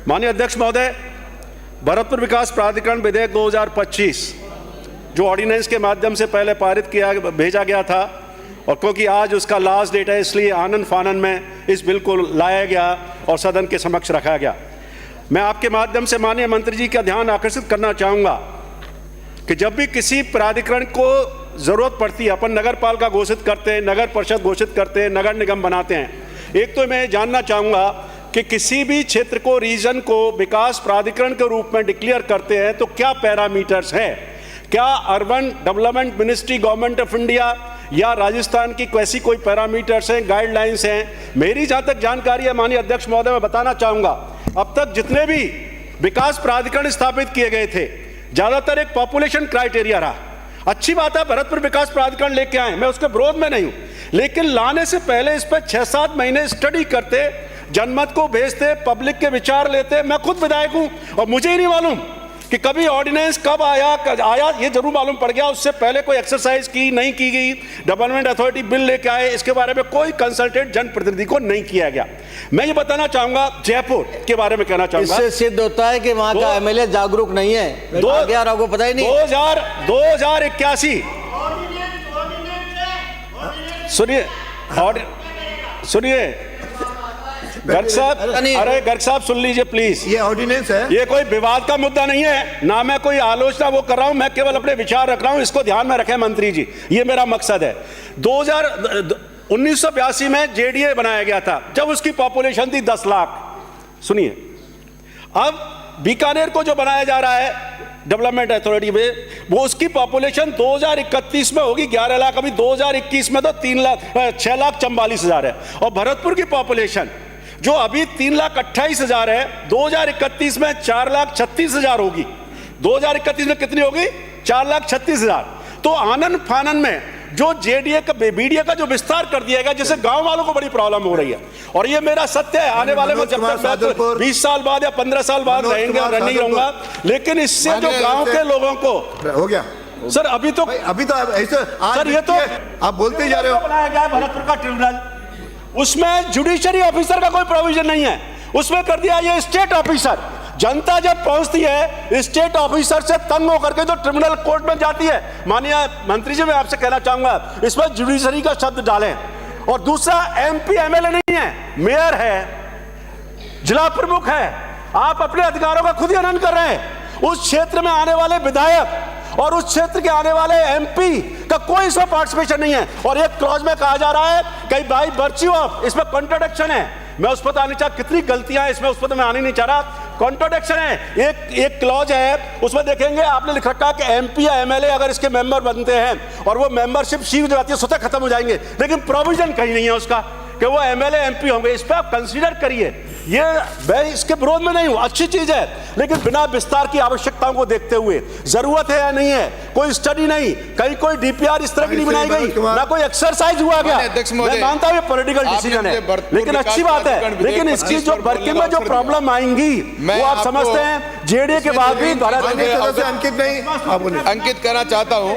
माननीय अध्यक्ष महोदय, भरतपुर विकास प्राधिकरण विधेयक 2025 जो ऑर्डिनेंस के माध्यम से पहले पारित भेजा गया था, और क्योंकि आज उसका लास्ट डेट है इसलिए आनन फानन में इस बिल को लाया गया और सदन के समक्ष रखा गया। मैं आपके माध्यम से माननीय मंत्री जी का ध्यान आकर्षित करना चाहूँगा कि जब भी किसी प्राधिकरण को ज़रूरत पड़ती है, अपन नगर पालिका घोषित करते हैं, नगर परिषद घोषित करते हैं, नगर निगम बनाते हैं, एक तो मैं जानना चाहूँगा कि किसी भी क्षेत्र को, रीजन को विकास प्राधिकरण के रूप में डिक्लेयर करते हैं तो क्या पैरामीटर्स हैं? क्या urban development ministry, government of India या राजस्थान की कैसी कोई पैरामीटर्स हैं, गाइडलाइंस हैं? मेरी जहाँ तक जानकारी है माननीय अध्यक्ष महोदय, मैं बताना चाहूँगा अब तक जितने भी विकास प्राधिकरण स्थापित किए गए थे, ज़्यादातर एक पॉपुलेशन क्राइटेरिया रहा। अच्छी बात है, भरतपुर विकास प्राधिकरण लेके आए, मैं उसके विरोध में नहीं हूँ, लेकिन लाने से पहले इस पर 6-7 महीने स्टडी करते, जनमत को भेजते, पब्लिक के विचार लेते। मैं खुद विधायक हूँ और मुझे ही नहीं मालूम कि कभी ऑर्डिनेंस कब आया ये जरूर मालूम पड़ गया, उससे पहले कोई एक्सरसाइज की नहीं की गई। डेवलपमेंट अथॉरिटी बिल लेके आए, इसके बारे में कोई कंसल्टेट जनप्रतिनिधि को नहीं किया गया। मैं ये बताना चाहूंगा, जयपुर के बारे में कहना चाहूंगा, इससे सिद्ध होता है कि वहां का एमएलए जागरूक नहीं है। 2011 को पता ही नहीं। 2081 सुनिए गर्ग साहब, अरे गर्ग साहब सुन लीजिए प्लीज, ये ऑर्डिनेंस है, ये कोई विवाद का मुद्दा नहीं है, ना मैं कोई आलोचना वो कर रहा हूं, मैं केवल अपने विचार रख रहा हूं, इसको ध्यान में रखें मंत्री जी, ये मेरा मकसद है। 1982 में जेडीए बनाया गया था, जब उसकी पॉपुलेशन थी 10 लाख। सुनिए, अब बीकानेर को जो बनाया जा रहा है डेवलपमेंट अथॉरिटी में, वो उसकी पॉपुलेशन 2031 में होगी 11 लाख, अभी 2021 में तो 6,44,000 है। और भरतपुर की पॉपुलेशन जो अभी 3,28,000 है, 2031 में 4,36,000 होगी। 2031 में कितनी होगी? 4,36,000। तो आनन फानन में जो जेडीए का, बीडीए का जो विस्तार कर दिया गया, जिससे गांव वालों को बड़ी प्रॉब्लम हो रही है। और ये मेरा सत्य है, आने वाले में जब तक 20 साल बाद या 15 साल बाद रहेंगे और नहीं रहूंगा, लेकिन इससे जो गांव के लोगों को हो गया सर, अभी तो ऐसे सर, ये तो आप बोलते जा रहे हो, बनाया गया भरतपुर का ट्रिब्यूनल, उसमें जुडिशरी ऑफिसर का कोई प्रोविजन नहीं है, उसमें कर दिया ये स्टेट ऑफिसर। जनता जब पहुंचती है स्टेट ऑफिसर से तंग होकर के जो ट्रिब्यूनल कोर्ट में जाती है, माननीय मंत्री जी मैं आपसे कहना चाहूंगा इसमें जुडिशरी का शब्द डालें। और दूसरा, एमपी एमएलए नहीं है, मेयर है, जिला प्रमुख है, आप अपने अधिकारों का खुद ही हनन कर रहे हैं। उस क्षेत्र में आने वाले विधायक और उस क्षेत्र के आने वाले एमपी का कोई इसमें पार्टिसिपेशन नहीं है। और एक क्लॉज में कहा जा रहा है कि बाय वर्च्यू ऑफ, इसमें कॉन्ट्रडिक्शन है, मैं उस पर आने चाह, कितनी गलतियां हैं इसमें, उस पर तो मैं आने नहीं चाह रहा, कॉन्ट्रडिक्शन है। एक क्लॉज है, उसमें देखेंगे आपने लिख रखा कि एमपी या एमएलए अगर इसके मेंबर बनते हैं और वो मेंबरशिप शीघ्र जाती है, स्वतः खत्म हो जाएंगे, लेकिन प्रोविजन कहीं नहीं है उसका कि वो एमएलए एमपी होंगे। इस पर आप कंसीडर करिए, ये मैं इसके विरोध में नहीं हूं, अच्छी चीज है, लेकिन बिना विस्तार की आवश्यकताओं को देखते हुए, जरूरत है या नहीं है, कोई स्टडी नहीं, कहीं कोई डीपीआर इस तरह की नहीं बनाई गई, ना कोई एक्सरसाइज हुआ गया। मैं मानता हूं ये पॉलिटिकल डिसीजन है, लेकिन अच्छी बात है, लेकिन इसकी जो वर्किंग में जो प्रॉब्लम आएंगी वो आप समझते हैं। जेडीए के बाद भी अंकित नहीं, अंकित करना चाहता हूँ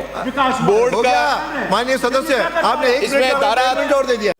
बोर्ड का माननीय सदस्य, आपने एक मिनट और दे दिया।